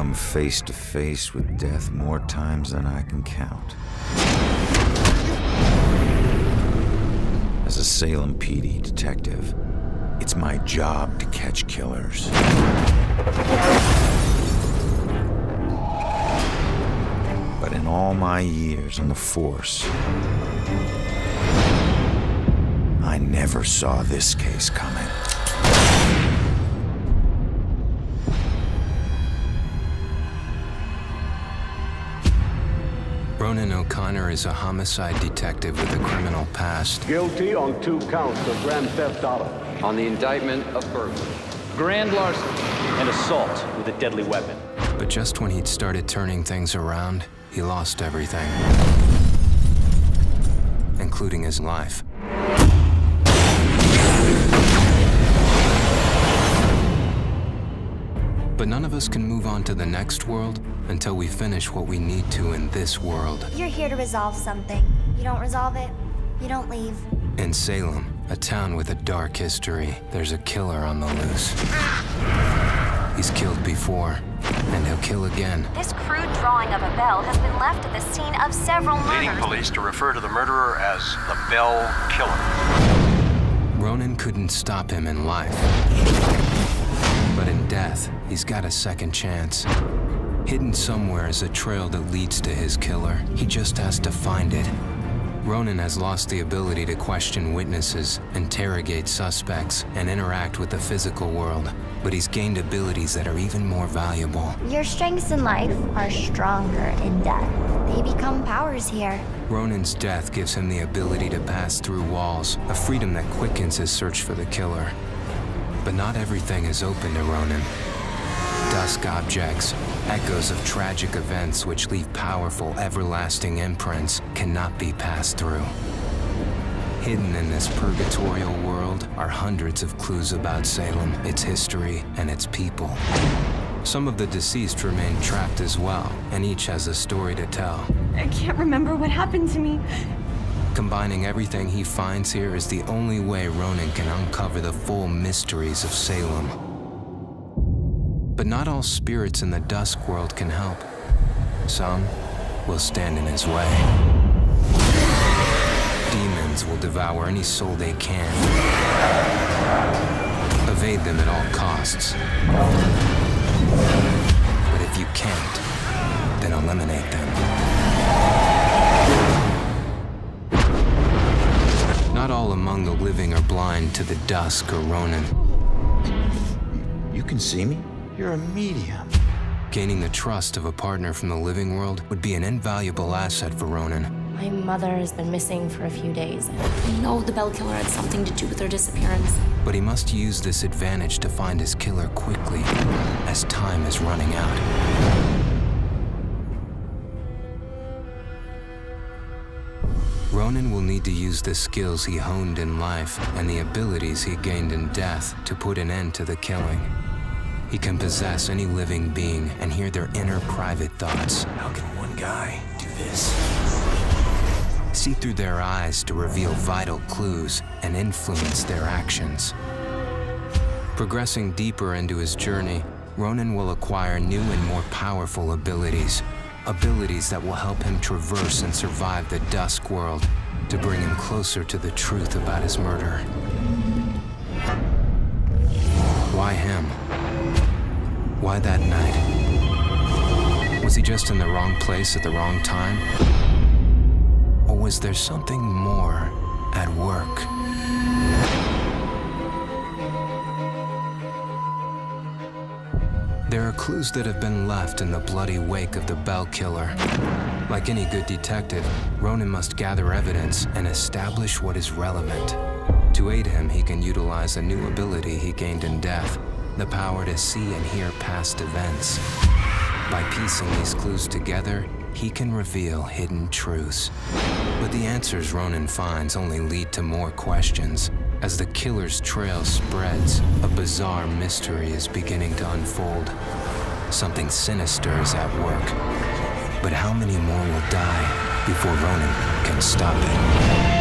come face to face with death more times than I can count. As a Salem PD detective, it's my job to catch killers. But in all my years on the force, I never saw this case coming. Ronan O'Connor is a homicide detective with a criminal past. Guilty on 2 counts of grand theft auto. On the indictment of burglary, grand larceny, and assault with a deadly weapon. But just when he'd started turning things around, he lost everything, including his life. But none of us can move on to the next world until we finish what we need to in this world. You're here to resolve something. You don't resolve it, you don't leave. In Salem, a town with a dark history, there's a killer on the loose. He's killed before, and he'll kill again. This crude drawing of a bell has been left at the scene of several murders. Leading police to refer to the murderer as the Bell Killer. Ronan couldn't stop him in life. But in death, he's got a second chance. Hidden somewhere is a trail that leads to his killer. He just has to find it. Ronan has lost the ability to question witnesses, interrogate suspects, and interact with the physical world. But he's gained abilities that are even more valuable. Your strengths in life are stronger in death. They become powers here. Ronan's death gives him the ability to pass through walls, a freedom that quickens his search for the killer. But not everything is open to Ronan. Dusk objects, echoes of tragic events which leave powerful, everlasting imprints, cannot be passed through. Hidden in this purgatorial world are hundreds of clues about Salem, its history, and its people. Some of the deceased remain trapped as well, and each has a story to tell. I can't remember what happened to me. Combining everything he finds here is the only way Ronan can uncover the full mysteries of Salem. But not all spirits in the dusk world can help. Some will stand in his way. Demons will devour any soul they can. Evade them at all costs. But if you can't, then eliminate them. Not all among the living are blind to the dusk or Ronan. You can see me? You're a medium. Gaining the trust of a partner from the living world would be an invaluable asset for Ronan. My mother has been missing for a few days. I know the Bell Killer had something to do with her disappearance. But he must use this advantage to find his killer quickly, as time is running out. Ronan will need to use the skills he honed in life and the abilities he gained in death to put an end to the killing. He can possess any living being and hear their inner private thoughts. How can one guy do this? See through their eyes to reveal vital clues and influence their actions. Progressing deeper into his journey, Ronan will acquire new and more powerful abilities. Abilities that will help him traverse and survive the dusk world to bring him closer to the truth about his murder. Why him? Why that night? Was he just in the wrong place at the wrong time? Or was there something more at work? There are clues that have been left in the bloody wake of the Bell Killer. Like any good detective, Ronan must gather evidence and establish what is relevant. To aid him, he can utilize a new ability he gained in death, the power to see and hear past events. By piecing these clues together, he can reveal hidden truths. But the answers Ronan finds only lead to more questions. As the killer's trail spreads, a bizarre mystery is beginning to unfold. Something sinister is at work. But how many more will die before Ronan can stop it?